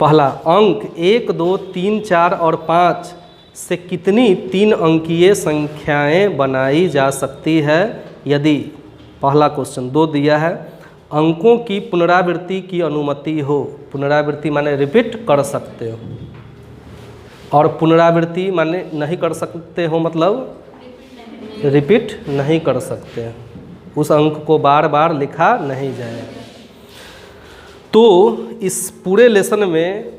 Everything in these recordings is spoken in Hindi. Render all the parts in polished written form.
पहला अंक 1, 2, 3, 4 और 5 से कितनी 3 अंकीय संख्याएं बनाई जा सकती है यदि, पहला क्वेश्चन 2 दिया है, अंकों की पुनरावृत्ति की अनुमति हो। पुनरावृत्ति माने रिपीट कर सकते हो, और पुनरावृत्ति माने नहीं कर सकते हो मतलब रिपीट नहीं कर सकते हैं, उस अंक को बार बार लिखा नहीं जाएगा। तो इस पूरे लेसन में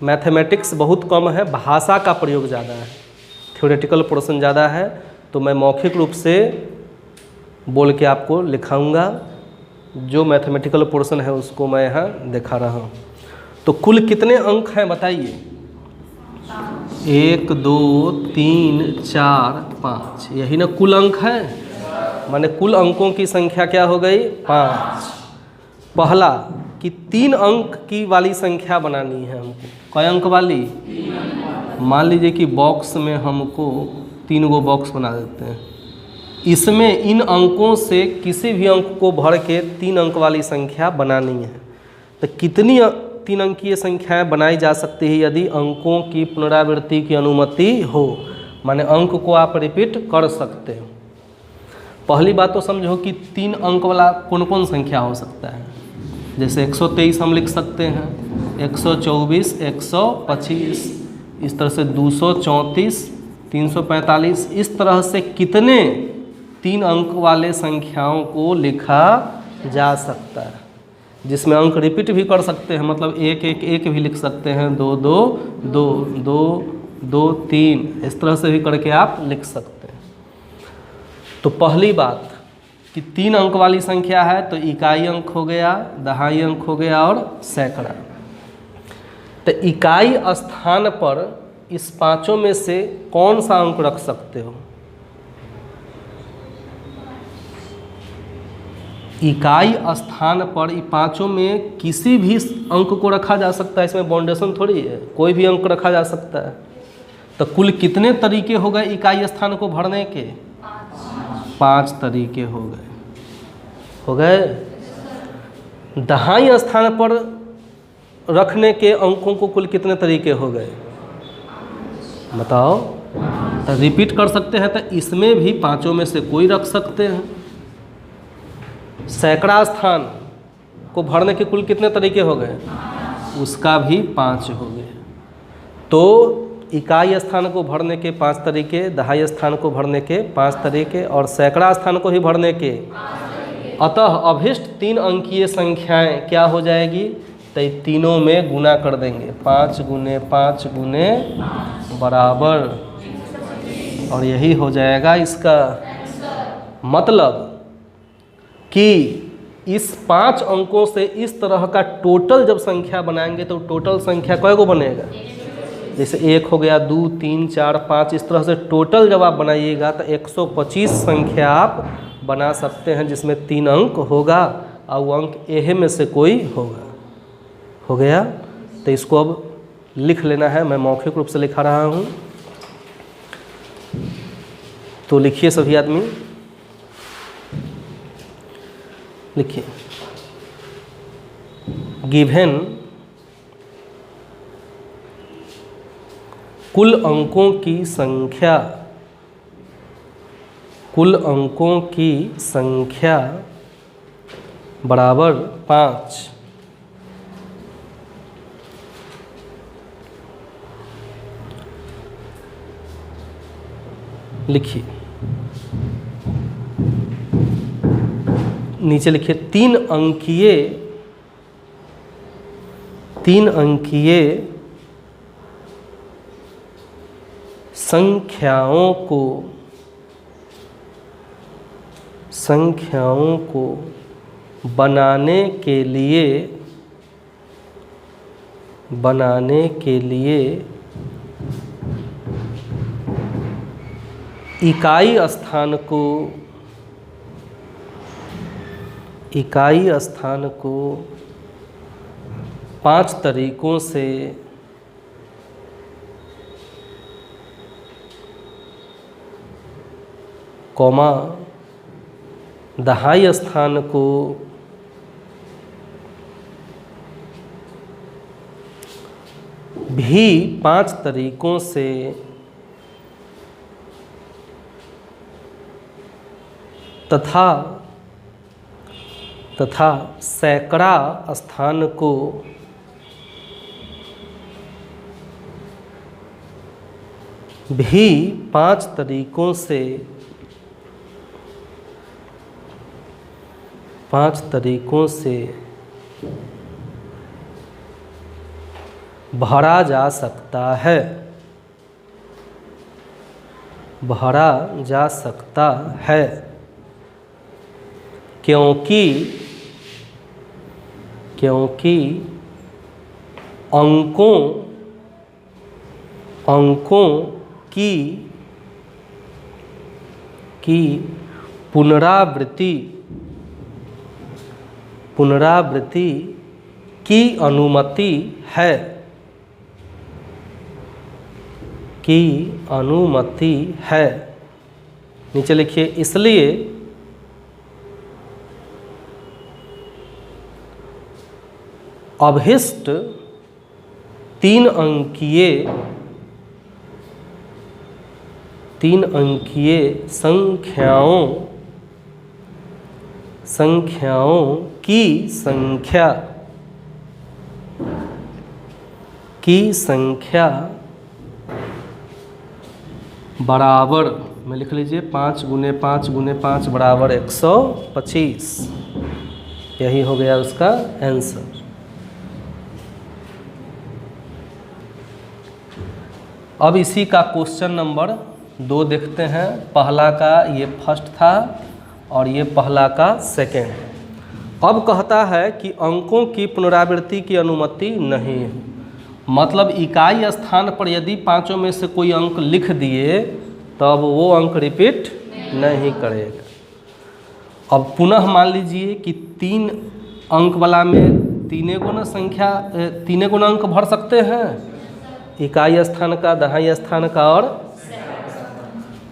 मैथमेटिक्स बहुत कम है, भाषा का प्रयोग ज़्यादा है, थ्योरेटिकल पोर्शन ज़्यादा है। तो मैं मौखिक रूप से बोल के आपको लिखाऊंगा, जो मैथमेटिकल पोर्शन है उसको मैं यहाँ दिखा रहा हूँ। तो कुल कितने अंक हैं बताइए? 1, 2, 3, 4, 5, यही ना कुल अंक है, माने कुल अंकों की संख्या क्या हो गई? 5। पहला कि 3 अंक की वाली संख्या बनानी है हमको। कई अंक वाली? मान लीजिए कि बॉक्स में हमको 3 गो बॉक्स बना देते हैं, इसमें इन अंकों से किसी भी अंक को भर के 3 अंक वाली संख्या बनानी है। तो कितनी 3 अंकीय संख्याएं बनाई जा सकती है यदि अंकों की पुनरावृत्ति की अनुमति हो, माने अंक को आप रिपीट कर सकते हो। पहली बात तो समझो कि 3 अंक वाला कौन कौन संख्या हो सकता है। जैसे 123 हम लिख सकते हैं, 124, 125, इस तरह से 234, 345, इस तरह से कितने 3 अंक वाले संख्याओं को लिखा जा सकता है, जिसमें अंक रिपीट भी कर सकते हैं, मतलब 1, 1, 1 भी लिख सकते हैं, 2, 2, 2, 2, 2, 3, इस तरह से भी करके आप लिख सकते हैं। तो पहली बात कि 3 अंक वाली संख्या है तो इकाई अंक हो गया, दहाई अंक हो गया और सैकड़ा। तो इकाई स्थान पर इस पांचों में से कौन सा अंक रख सकते हो? इकाई स्थान पर इन पांचों में किसी भी अंक को रखा जा सकता है, इसमें बाउंडेशन थोड़ी है, कोई भी अंक रखा जा सकता है। तो कुल कितने तरीके हो गए इकाई स्थान को भरने के? 5 तरीके हो गए। दहाई स्थान पर रखने के अंकों को कुल कितने तरीके हो गए बताओ? तो रिपीट कर सकते हैं, तो इसमें भी पांचों में से कोई रख सकते हैं। सैकड़ा स्थान को भरने के कुल कितने तरीके हो गए? उसका भी 5 हो गए। तो इकाई स्थान को भरने के 5 तरीके, दहाई स्थान को भरने के 5 तरीके और सैकड़ा स्थान को ही भरने के। अतः अभिष्ट 3 अंकीय संख्याएं क्या हो जाएगी? तो तीनों में गुना कर देंगे, 5 गुने 5 गुने बराबर, और यही हो जाएगा इसका मतलब कि इस 5 अंकों से इस तरह का टोटल जब संख्या बनाएंगे तो टोटल संख्या कै गो बनेगा? जैसे 1 हो गया, 2, 3, 4, 5, इस तरह से टोटल जब आप बनाइएगा तो 125 संख्या आप बना सकते हैं, जिसमें 3 अंक होगा और वो अंक एहे में से कोई होगा। हो गया? तो इसको अब लिख लेना है, मैं मौखिक रूप से लिखा रहा हूँ। तो लिखिए सभी आदमी, लिखिए। गिवन कुल अंकों की संख्या, कुल अंकों की संख्या बराबर 5। लिखिए, नीचे लिखिए 3 अंकीय संख्याओं को बनाने के लिए इकाई स्थान को 5 तरीकों से कॉमा दहाई स्थान को भी 5 तरीकों से तथा सैकड़ा स्थान को भी 5 तरीकों से भरा जा सकता है, भरा जा सकता है, क्योंकि अंकों की पुनरावृत्ति की अनुमति है, नीचे लिखिए, इसलिए अभिष्ट 3 अंकीय संख्याओं की संख्या बराबर में लिख लीजिए 5 × 5 × 5 बराबर 125। यही हो गया उसका आंसर। अब इसी का क्वेश्चन नंबर 2 देखते हैं। पहला का ये फर्स्ट था और ये पहला का सेकेंड। अब कहता है कि अंकों की पुनरावृत्ति की अनुमति नहीं है, मतलब इकाई स्थान पर यदि 5 में से कोई अंक लिख दिए तब वो अंक रिपीट नहीं करेगा। अब पुनः मान लीजिए कि 3 अंक वाला में 3 गुना अंक भर सकते हैं, इकाई स्थान का, दहाई स्थान का और,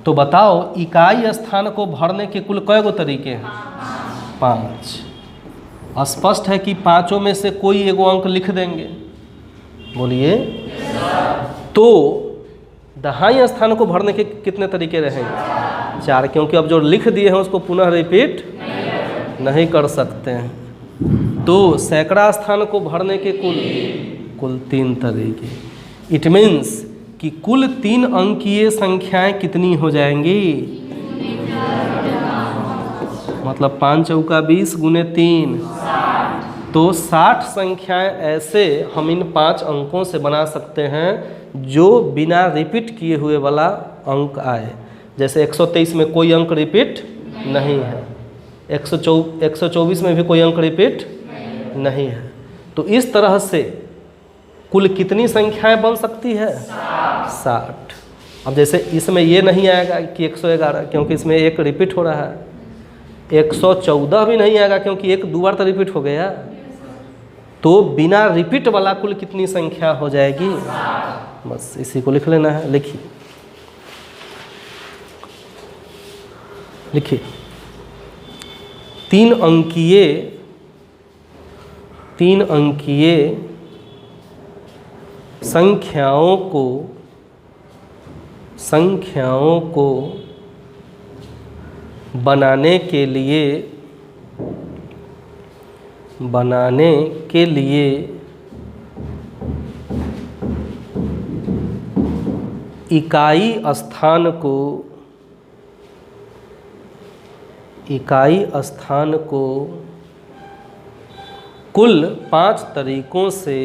तो बताओ इकाई स्थान को भरने के कुल कै गो तरीके हैं? 5। स्पष्ट है कि 5 में से कोई एगो अंक लिख देंगे, बोलिए। तो दहाई स्थान को भरने के कितने तरीके रहेंगे? 4, क्योंकि अब जो लिख दिए हैं उसको पुनः रिपीट नहीं कर सकते हैं। तो सैकड़ा स्थान को भरने के कुल 3 तरीके। इट मीन्स कि कुल 3 अंकीय संख्याएं कितनी हो जाएंगी? मतलब 5 चौका 20 × 3, तो 60 संख्याएं ऐसे हम इन 5 अंकों से बना सकते हैं जो बिना रिपीट किए हुए वाला अंक आए। जैसे 123 में कोई अंक रिपीट नहीं है, 124 में भी कोई अंक रिपीट नहीं है। तो इस तरह से कुल कितनी संख्याएं बन सकती है? 60। अब जैसे इसमें ये नहीं आएगा कि 111, क्योंकि इसमें एक रिपीट हो रहा है। 114 भी नहीं आएगा क्योंकि एक 2 बार तो रिपीट हो गया। तो बिना रिपीट वाला कुल कितनी संख्या हो जाएगी? बस इसी को लिख लेना है। लिखिए 3 अंकीय संख्याओं को बनाने के लिए इकाई स्थान को कुल 5 तरीकों से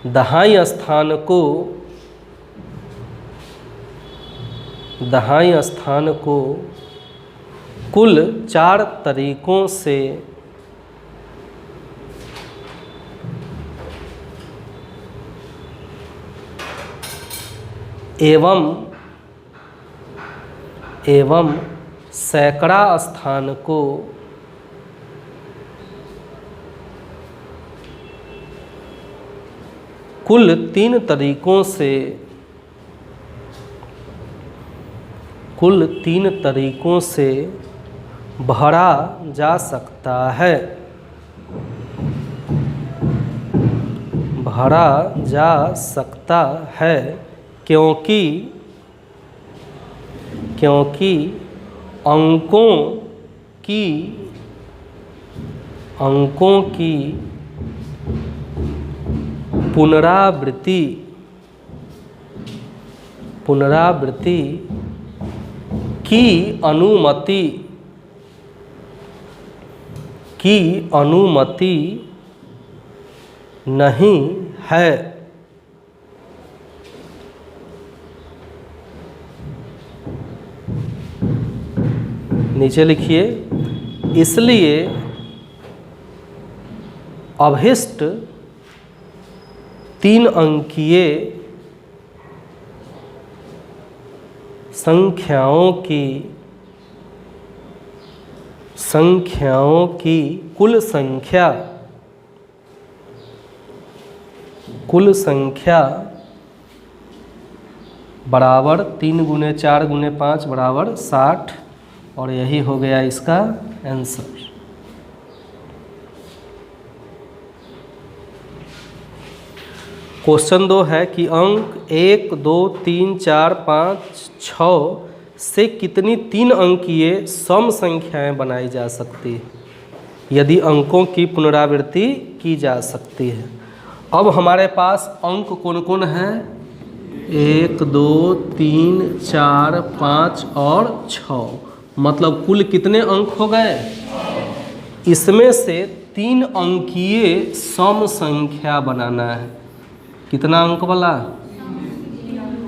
दहाई स्थान को कुल 4 तरीकों से एवं सैकड़ा स्थान को कुल 3 तरीकों से भरा जा सकता है, भरा जा सकता है, क्योंकि अंकों की पुनरावृत्ति की अनुमति नहीं है। नीचे लिखिए, इसलिए अभिष्ट 3 अंकीय संख्याओं की कुल संख्या बराबर 3 गुने 4 गुने 5 बराबर 60, और यही हो गया इसका आंसर। क्वेश्चन 2 है कि अंक 1, 2, 3, 4, 5, 6 से कितनी 3 अंकीय सम संख्याएं बनाई जा सकती है यदि अंकों की पुनरावृत्ति की जा सकती है। अब हमारे पास अंक कौन कौन हैं? 1, 2, 3, 4, 5 और 6, मतलब कुल कितने अंक हो गए? इसमें से 3 अंकीय सम संख्या बनाना है। कितना अंक वाला?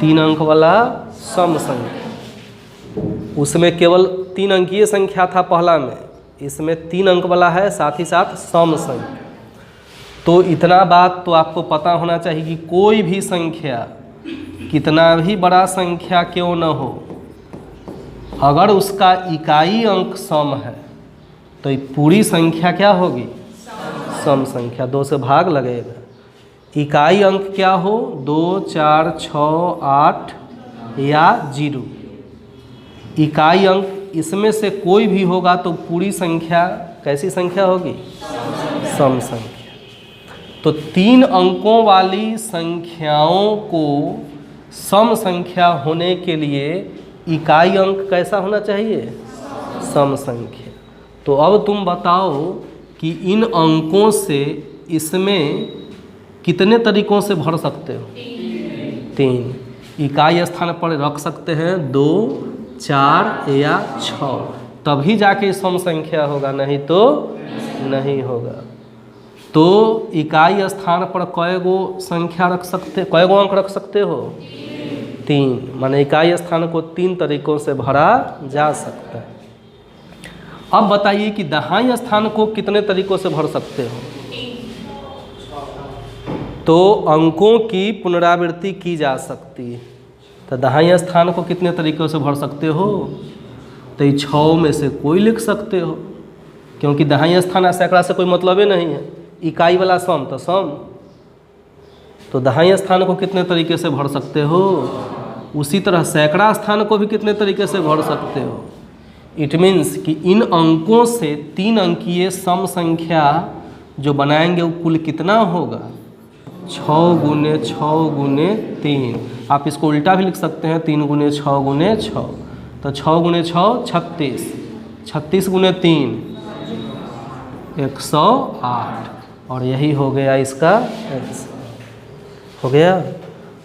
3 अंक वाला सम संख्या। उसमें केवल 3 अंकीय संख्या था पहला में, इसमें 3 अंक वाला है, साथ ही साथ सम संख्या। तो इतना बात तो आपको पता होना चाहिए कि कोई भी संख्या कितना भी बड़ा संख्या क्यों न हो, अगर उसका इकाई अंक सम है तो ये पूरी संख्या क्या होगी? सम संख्या। 2 से भाग लगेगा। इकाई अंक क्या हो? 2, 4, 6, 8 या 0। इकाई अंक इसमें से कोई भी होगा तो पूरी संख्या कैसी संख्या होगी? सम संख्या। तो 3 अंकों वाली संख्याओं को सम संख्या होने के लिए इकाई अंक कैसा होना चाहिए? सम संख्या। तो अब तुम बताओ कि इन अंकों से इसमें कितने तरीकों से भर सकते हो? 3। इकाई स्थान पर रख सकते हैं 2, 4 या 6, तभी जाके सम संख्या होगा, नहीं तो नहीं होगा। तो इकाई स्थान पर कएगो संख्या रख सकते, कएगो अंक रख सकते हो? 3। माने इकाई स्थान को 3 तरीकों से भरा जा सकता है। अब बताइए कि दहाई स्थान को कितने तरीकों से भर सकते हो? तो अंकों की पुनरावृत्ति की जा सकती है। तो दहाई स्थान को कितने तरीकों से भर सकते हो? तो ये 6 में से कोई लिख सकते हो, क्योंकि दहाई स्थान सैकड़ा से कोई मतलब ही नहीं है। इकाई वाला सम तो सम। तो दहाई स्थान को कितने तरीके से भर सकते हो? उसी तरह सैकड़ा स्थान को भी कितने तरीके से भर सकते हो? इट मीन्स कि इन अंकों से 3 अंकीय सम संख्या जो बनाएंगे वो कुल कितना होगा? 6 गुने 6 गुने 3। आप इसको उल्टा भी लिख सकते हैं, 3 गुने 6 गुने 6। तो 6 गुने 6 36, 36 गुने 3 108, और यही हो गया इसका आंसर। हो गया।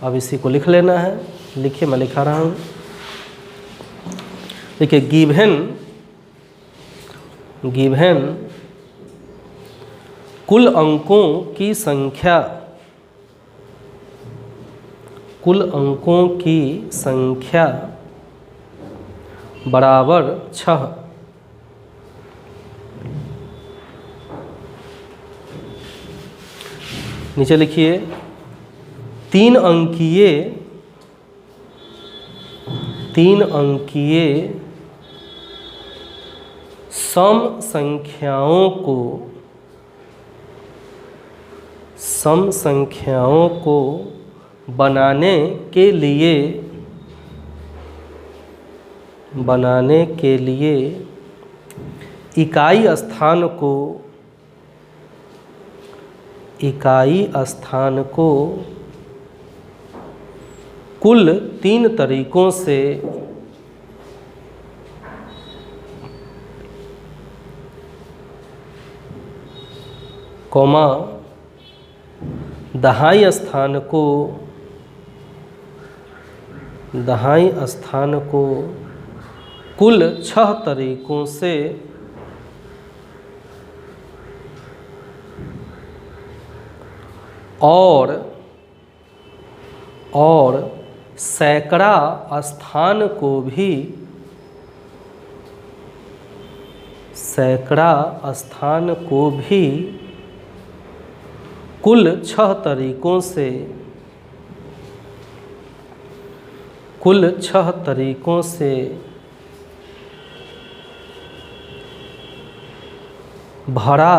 अब इसी को लिख लेना है। लिखिए, मैं लिखा रहा हूँ। देखिए, गिवन कुल अंकों की संख्या, बराबर 6। नीचे लिखिए, 3 अंकीय सम संख्याओं को बनाने के लिए इकाई स्थान को कुल 3 तरीकों से कॉमा दहाई स्थान को कुल 6 तरीकों से और सैकड़ा स्थान को भी कुल 6 तरीकों से भरा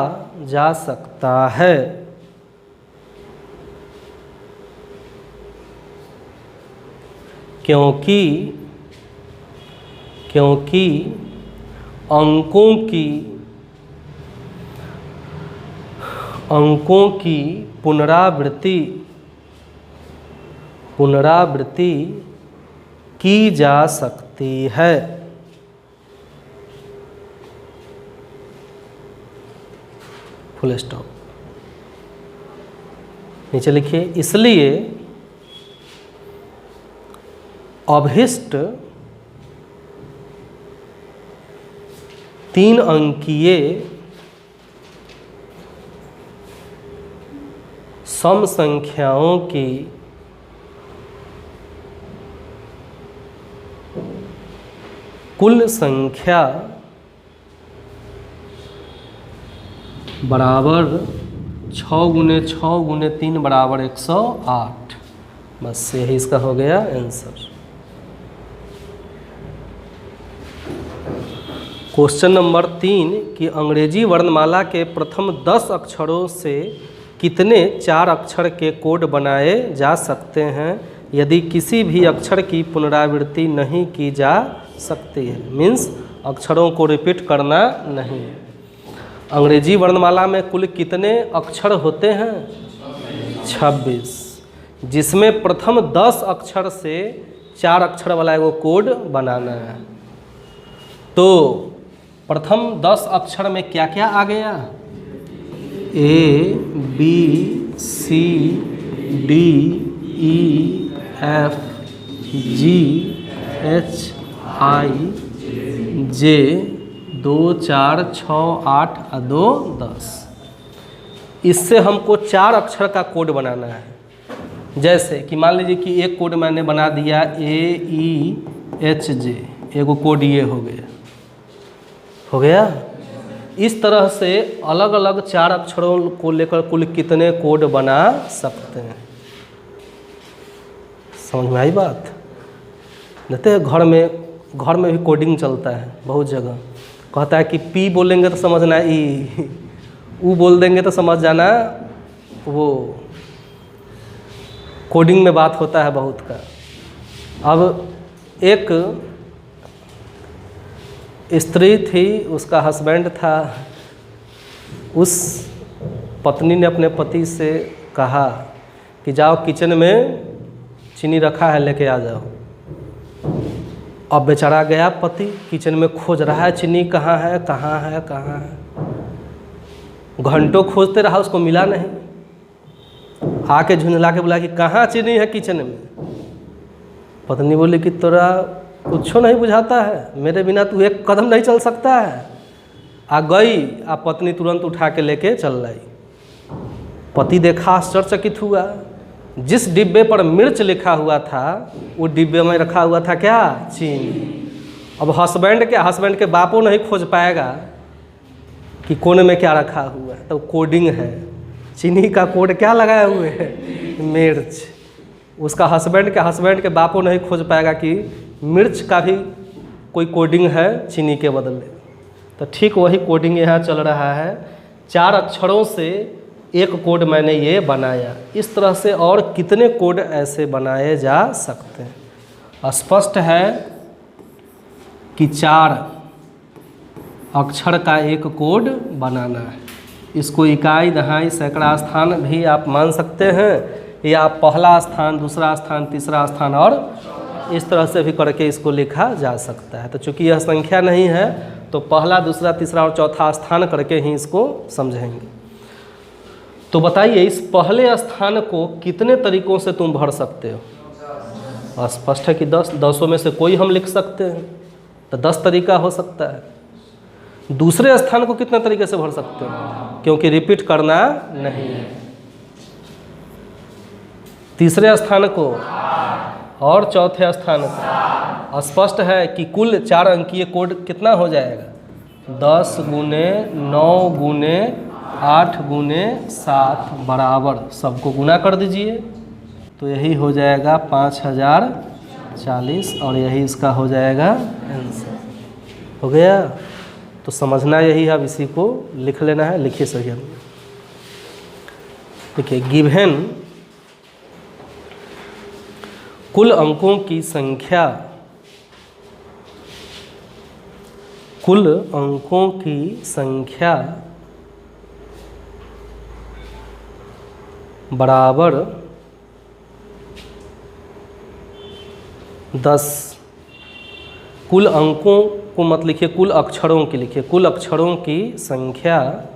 जा सकता है। क्योंकि अंकों की पुनरावृत्ति की जा सकती है। Full stop. नीचे लिखिए, इसलिए अभिष्ट 3 अंकीय सम संख्याओं की कुल संख्या बराबर 6 × 6 × 3 बराबर 108। बस यही इसका हो गया आंसर। क्वेश्चन नंबर 3 कि अंग्रेजी वर्णमाला के प्रथम 10 अक्षरों से कितने 4 अक्षर के कोड बनाए जा सकते हैं यदि किसी भी अक्षर की पुनरावृत्ति नहीं की जा सकती है। मीन्स अक्षरों को रिपीट करना नहीं। अंग्रेजी वर्णमाला में कुल कितने अक्षर होते हैं? 26, जिसमें प्रथम 10 अक्षर से 4 अक्षर वाला एगो कोड बनाना है। तो प्रथम 10 अक्षर में क्या क्या आ गया? A, B, C, D, E, F, G, H, I, J, 2, 4, 6, 8 और 2, 10। इससे हमको 4 अक्षर का कोड बनाना है। जैसे कि मान लीजिए कि एक कोड मैंने बना दिया AEHJ, एगो कोड ये हो गया। इस तरह से अलग अलग 4 अक्षरों को लेकर कुल कितने कोड बना सकते हैं? समझ में आई बात? देखते हैं घर में भी कोडिंग चलता है बहुत जगह। कहता है कि P बोलेंगे तो समझना E, U बोल देंगे तो समझ जाना वो। कोडिंग में बात होता है बहुत का। अब एक स्त्री थी, उसका हस्बैंड था। उस पत्नी ने अपने पति से कहा कि जाओ किचन में चीनी रखा है लेके आ जाओ। अब बेचारा गया पति, किचन में खोज रहा है चीनी कहाँ है। घंटों खोजते रहा, उसको मिला नहीं। आके झुंझला के बोला कि कहाँ चीनी है किचन में। पत्नी बोली कि तोरा कुछ नहीं बुझाता है, मेरे बिना तू एक कदम नहीं चल सकता है। आ गई, आ पत्नी तुरंत उठा के लेके चल लाई। पति देखा, आश्चर्यचकित हुआ। जिस डिब्बे पर मिर्च लिखा हुआ था वो डिब्बे में रखा हुआ था क्या? चीनी। अब हस्बैंड के बापों नहीं खोज पाएगा कि कोने में क्या रखा हुआ है। तो कोडिंग है, चीनी का कोड क्या लगाए हुए है? मिर्च। उसका हस्बैंड के बापों नहीं खोज पाएगा कि मिर्च का भी कोई कोडिंग है चीनी के बदले। तो ठीक वही कोडिंग यहाँ चल रहा है। 4 अक्षरों से एक कोड मैंने ये बनाया। इस तरह से और कितने कोड ऐसे बनाए जा सकते हैं? स्पष्ट है कि 4 अक्षर का एक कोड बनाना है। इसको इकाई, दहाई, सैकड़ा स्थान भी आप मान सकते हैं, या पहला स्थान, दूसरा स्थान, तीसरा स्थान, और इस तरह से भी करके इसको लिखा जा सकता है। तो चूंकि यह संख्या नहीं है तो पहला, दूसरा, तीसरा और चौथा स्थान करके ही इसको समझेंगे। तो बताइए इस पहले स्थान को कितने तरीकों से तुम भर सकते हो? स्पष्ट है कि 10 में से कोई हम लिख सकते हैं, तो 10 तरीका हो सकता है। दूसरे स्थान को कितने तरीके से भर सकते हो? क्योंकि रिपीट करना नहीं है। तीसरे स्थान को और चौथे स्थान को स्पष्ट है कि कुल 4 अंकीय कोड कितना हो जाएगा? 10 गुने 9 गुने 8 गुने 7 बराबर, सबको गुना कर दीजिए तो यही हो जाएगा 5040, और यही इसका हो जाएगा आंसर। हो गया? तो समझना यही है, अब इसी को लिख लेना है। लिखिए सही है। देखिए गिवन कुल अंकों की संख्या, कुल अंकों की संख्या बराबर 10। कुल अंकों को मत लिखिए, कुल अक्षरों की लिखिए। कुल अक्षरों की संख्या,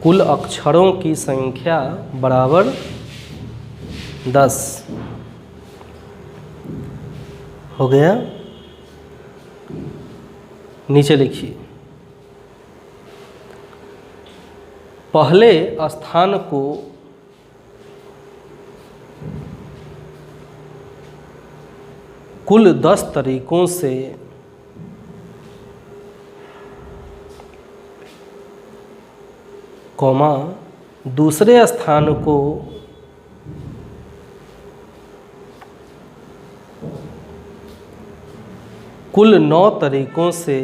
कुल अक्षरों की संख्या बराबर 10। हो गया? नीचे लिखिए पहले स्थान को कुल 10 तरीकों से कॉमा दूसरे स्थान को कुल 9 तरीकों से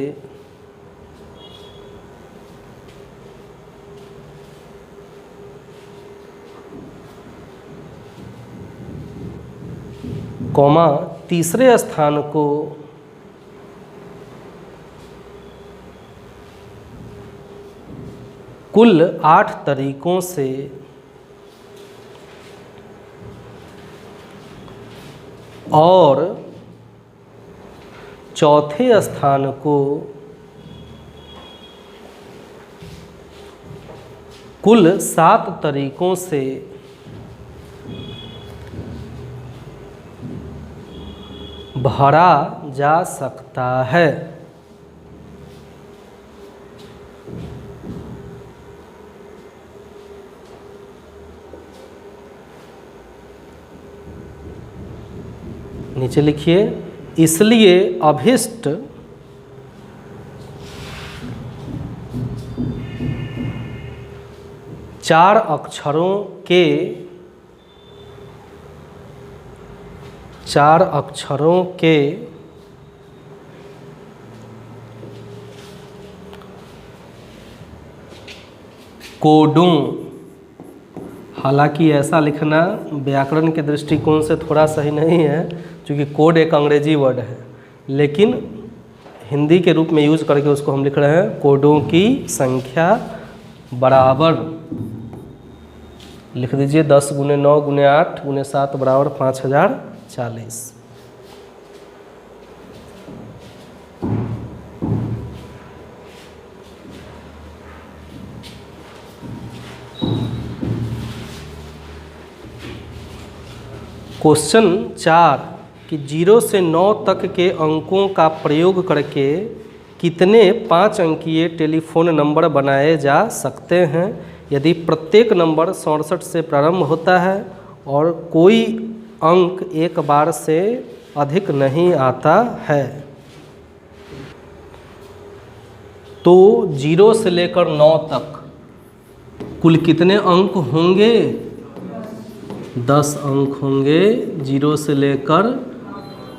कॉमा तीसरे स्थान को कुल 8 तरीकों से और चौथे स्थान को कुल 7 तरीकों से भरा जा सकता है। नीचे लिखिए इसलिए अभिष्ट चार अक्षरों के कोडों, हालांकि ऐसा लिखना व्याकरण के दृष्टिकोण से थोड़ा सही नहीं है क्योंकि कोड एक अंग्रेजी वर्ड है, लेकिन हिंदी के रूप में यूज करके उसको हम लिख रहे हैं कोडों की संख्या बराबर, लिख दीजिए 10 गुने 9 गुने 8 गुने 7 बराबर 5040। क्वेश्चन 4 कि 0 से 9 तक के अंकों का प्रयोग करके कितने 5 अंकीय टेलीफोन नंबर बनाए जा सकते हैं यदि प्रत्येक नंबर 67 से प्रारंभ होता है और कोई अंक एक बार से अधिक नहीं आता है। तो 0 से लेकर 9 तक कुल कितने अंक होंगे? 10 अंक होंगे। 0 से लेकर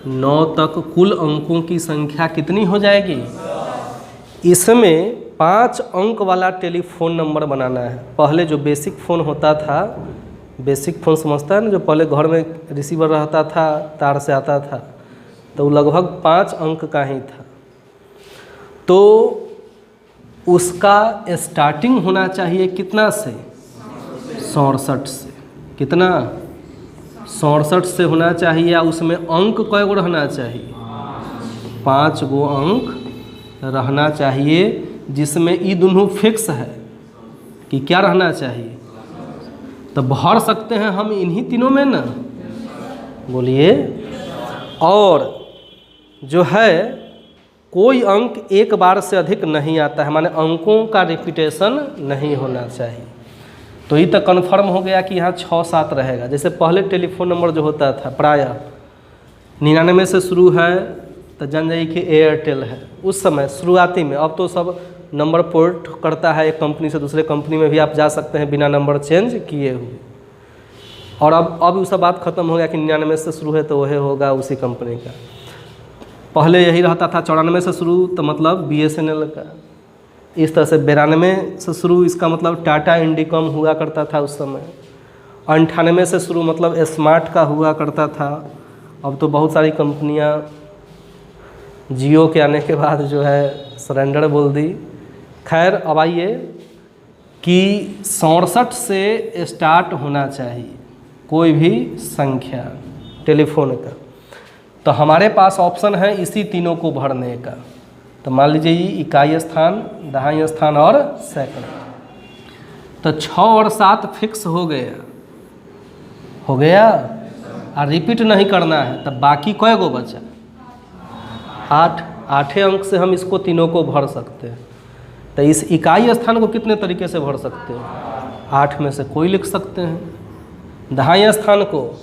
9 तक कुल अंकों की संख्या कितनी हो जाएगी? इसमें 5 अंक वाला टेलीफोन नंबर बनाना है। पहले जो बेसिक फ़ोन होता था, बेसिक फ़ोन समझता है ना, जो पहले घर में रिसीवर रहता था, तार से आता था, तो लगभग 5 अंक का ही था। तो उसका स्टार्टिंग होना चाहिए कितना से? 67 से। कितना? 67 से होना चाहिए। या उसमें अंक कै गो रहना चाहिए? 5 गो अंक रहना चाहिए, जिसमें ये दोनों फिक्स है कि क्या रहना चाहिए। तो भर सकते हैं हम इन्हीं तीनों में ना, बोलिए। और जो है कोई अंक एक बार से अधिक नहीं आता है, माने अंकों का रिपीटेशन नहीं होना चाहिए। तो ये तो कन्फर्म हो गया कि यहाँ 6-7 रहेगा। जैसे पहले टेलीफोन नंबर जो होता था प्रायः 99 से शुरू है, तो जान जाइए कि एयरटेल है उस समय शुरुआती में। अब तो सब नंबर पोर्ट करता है एक कंपनी से दूसरे कंपनी में भी आप जा सकते हैं बिना नंबर चेंज किए हुए। और अब वो सब बात खत्म हो गया कि 99 से शुरू है तो वह होगा उसी कंपनी का। पहले यही रहता था 94 से शुरू तो मतलब BSNL का। इस तरह से 92 से शुरू, इसका मतलब टाटा इंडिकॉम हुआ करता था उस समय। 98 से शुरू मतलब स्मार्ट का हुआ करता था। अब तो बहुत सारी कंपनियां जियो के आने के बाद जो है सरेंडर बोल दी। खैर अब आइए कि 67 से स्टार्ट होना चाहिए कोई भी संख्या टेलीफोन का। तो हमारे पास ऑप्शन है इसी तीनों को भरने का। तो मान लीजिए ये इकाई स्थान, दहाई स्थान और सैकड़ा। तो 6 और 7 फिक्स हो गया और रिपीट नहीं करना है। तब बाकी कै गो बचा? 8। 8 अंक से हम इसको तीनों को भर सकते हैं। तो इस इकाई स्थान को कितने तरीके से भर सकते हैं? 8 में से कोई लिख सकते हैं। दहाई स्थान को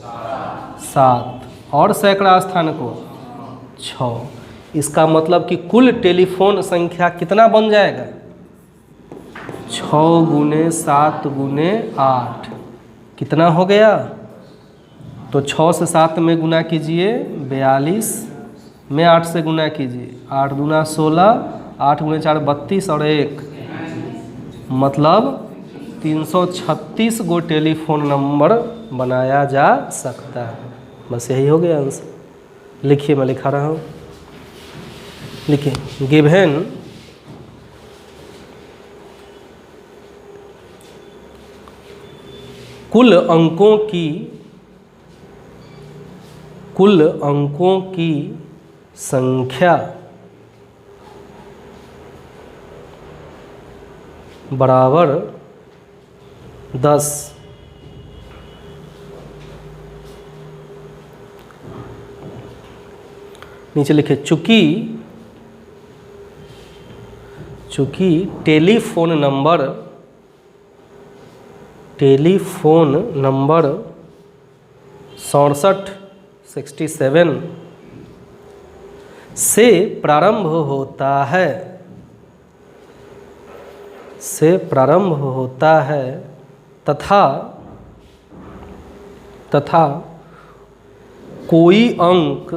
7 और सैकड़ा स्थान को 6। इसका मतलब कि कुल टेलीफोन संख्या कितना बन जाएगा? 6 गुने 7 गुने 8 कितना हो गया? तो 6 से 7 में गुना कीजिए 42 में 8 से गुना कीजिए 8 दूना 16, 8 गुने 4 32 और 1 मतलब 336 गो टेलीफोन नंबर बनाया जा सकता है। बस यही हो गया आंसर। लिखिए, मैं लिखा रहा हूँ। लिखिए, गिवन कुल अंकों की संख्या बराबर 10। नीचे लिखे चूंकि टेलीफोन नंबर 67 से प्रारंभ होता है तथा कोई अंक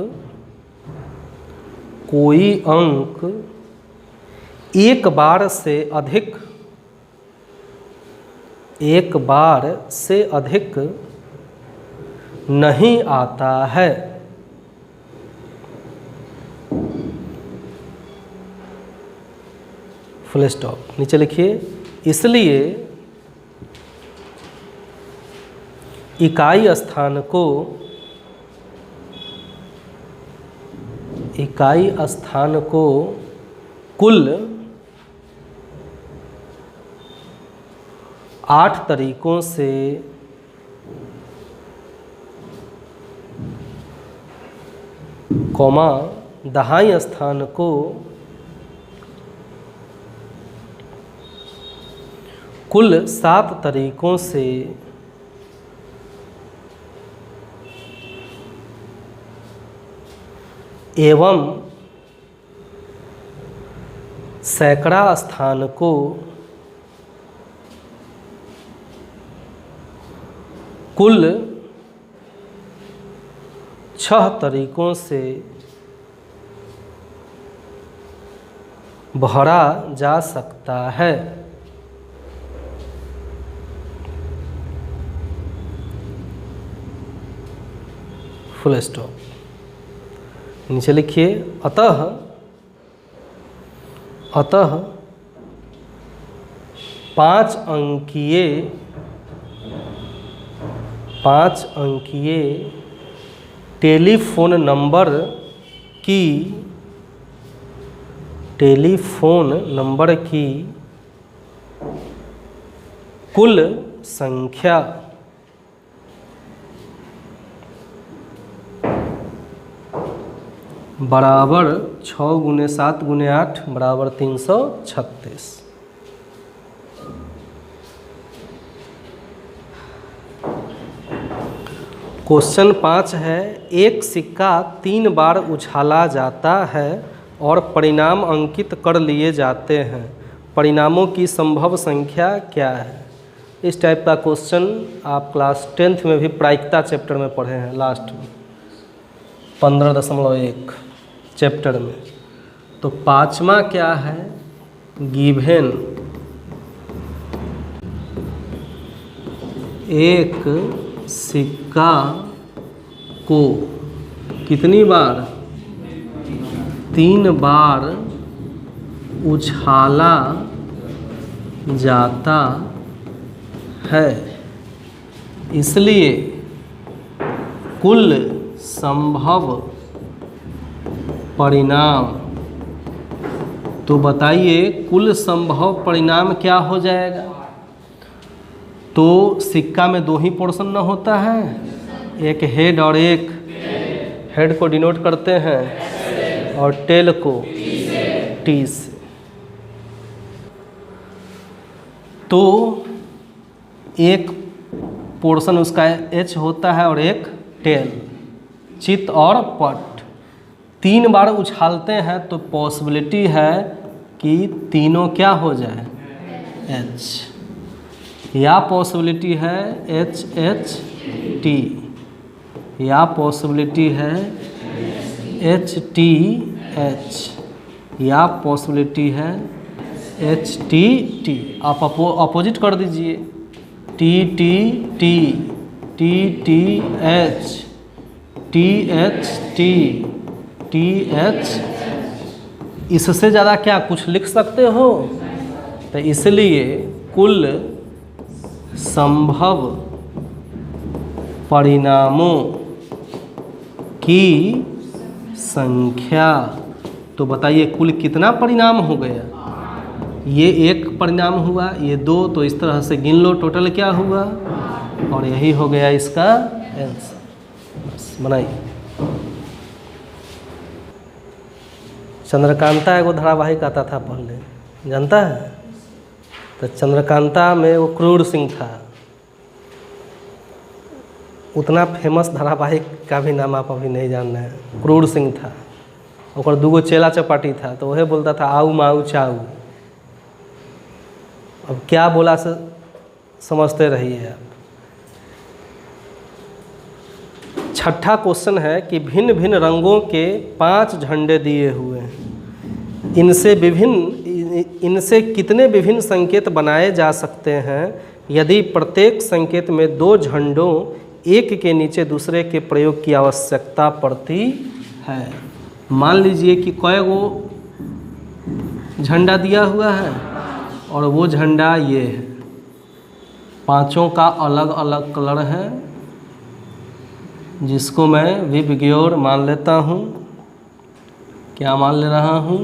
एक बार से अधिक नहीं आता है, फुल स्टॉप। नीचे लिखिए, इसलिए इकाई स्थान को कुल 8 तरीकों से दहाई स्थान को कुल 7 तरीकों से एवं सैकड़ा स्थान को कुल 6 तरीकों से भरा जा सकता है। Full stop. नीचे लिखिए, अतः अतः 5 अंकीय टेलीफोन नंबर की कुल संख्या बराबर 6 × 7 × 8 बराबर 336। क्वेश्चन 5 है, एक सिक्का 3 बार उछाला जाता है और परिणाम अंकित कर लिए जाते हैं, परिणामों की संभव संख्या क्या है? इस टाइप का क्वेश्चन आप क्लास 10th में भी प्रायिकता चैप्टर में पढ़े हैं, लास्ट में 15.1 चैप्टर में। तो 5वां क्या है, गिवन एक सिक्का को कितनी बार, 3 बार उछाला जाता है, इसलिए कुल संभव परिणाम, तो बताइए कुल संभव परिणाम क्या हो जाएगा? तो सिक्का में 2 ही पोर्शन न होता है, एक हेड और एक, हेड को डिनोट करते हैं और टेल को टी से। तो एक पोर्शन उसका एच होता है और एक टेल, चित और पट। 3 बार उछालते हैं तो पॉसिबिलिटी है कि तीनों क्या हो जाए, एच, या पॉसिबिलिटी है एच एच टी, या पॉसिबिलिटी है एच टी एच, या पॉसिबिलिटी है एच टी टी। आप अपोजिट कर दीजिए, T T T, T T H, T H T, T H. इससे ज़्यादा क्या कुछ लिख सकते हो? तो इसलिए कुल संभव परिणामों की संख्या, तो बताइए कुल कितना परिणाम हो गया? ये एक परिणाम हुआ, ये 2, तो इस तरह से गिन लो टोटल क्या हुआ, और यही हो गया इसका आंसर। बस बनाइए। चंद्रकांता एगो धारावाहिक आता था पहले, जानता है? तो चंद्रकांता में वो क्रूर सिंह था, उतना फेमस धारावाहिक का भी नाम आप अभी नहीं जान रहे हैं। क्रूर सिंह था, और 2 चेला चपाटी था, तो वह बोलता था आऊ माऊ चाऊ। अब क्या बोला से समझते रहिए आप। 6ठा क्वेश्चन है कि भिन्न भिन्न रंगों के 5 झंडे दिए हुए हैं, इनसे कितने विभिन्न संकेत बनाए जा सकते हैं यदि प्रत्येक संकेत में 2 झंडों एक के नीचे दूसरे के प्रयोग की आवश्यकता पड़ती है। मान लीजिए कि कई गो झंडा दिया हुआ है और वो झंडा ये है, 5 का अलग अलग कलर है, जिसको मैं विबग्योर मान लेता हूँ। क्या मान ले रहा हूँ?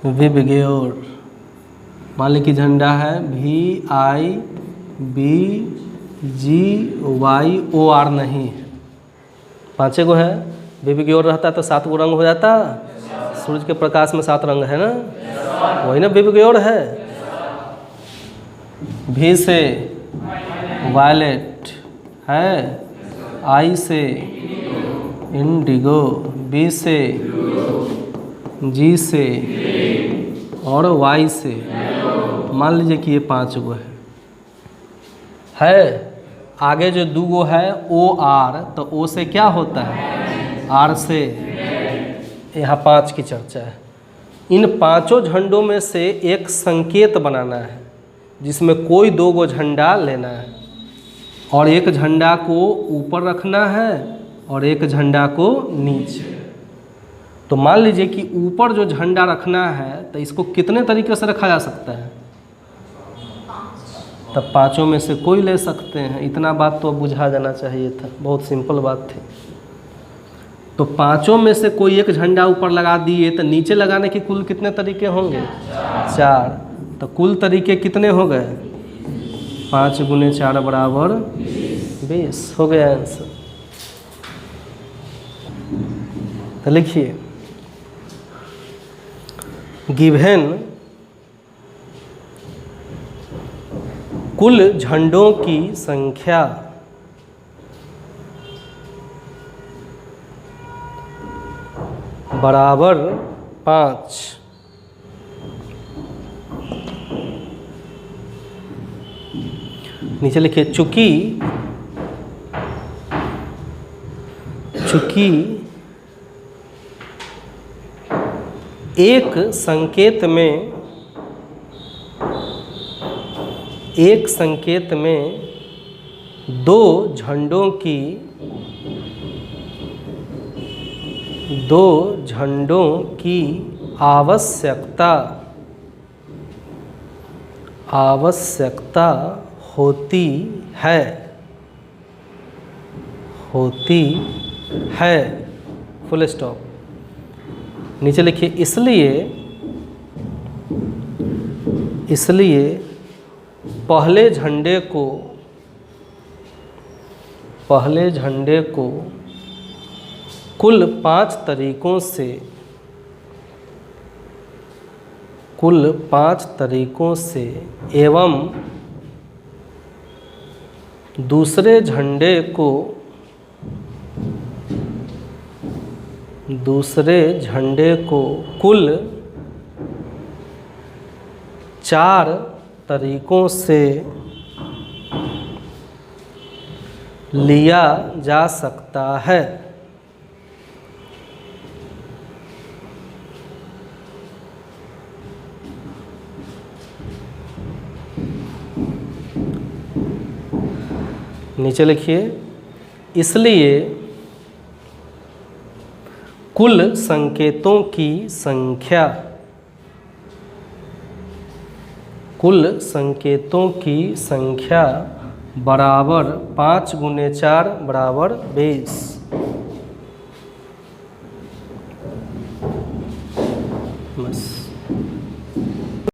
विबग्योर। मान ली कि झंडा है VIBGYOR नहीं है, 5 गो है। विबग्योर रहता तो 7 गो रंग हो जाता, सूरज के प्रकाश में 7 रंग है ना, वही ना विबग्योर है। V से वायलेट है, I से इंडिगो, B से G से और Y से। मान लीजिए कि ये 5 गो है। आगे जो 2 गो है OR, तो O से क्या होता है, R से। यहाँ 5 की चर्चा है। इन 5 झंडों में से एक संकेत बनाना है, जिसमें कोई 2 गो झंडा लेना है, और एक झंडा को ऊपर रखना है और एक झंडा को नीचे। तो मान लीजिए कि ऊपर जो झंडा रखना है तो इसको कितने तरीके से रखा जा सकता है? तब पांचों में से कोई ले सकते हैं। इतना बात तो बुझा जाना चाहिए था, बहुत सिंपल बात थी। तो पांचों में से कोई एक झंडा ऊपर लगा दिए तो नीचे लगाने के कुल कितने तरीके होंगे? 4। तो कुल तरीके कितने हो गए? 5 × 4 = 20 हो गया आंसर। तो लिखिए, गिवन कुल झंडों की संख्या बराबर 5। नीचे लिखिए, चूंकि एक संकेत में दो झंडों की आवश्यकता होती है। Full stop. नीचे लिखिए, इसलिए पहले झंडे को कुल 5 तरीकों से एवं दूसरे झंडे को कुल 4 तरीकों से लिया जा सकता है। नीचे लिखिए, इसलिए कुल संकेतों की संख्या बराबर 5 × 4 = 20।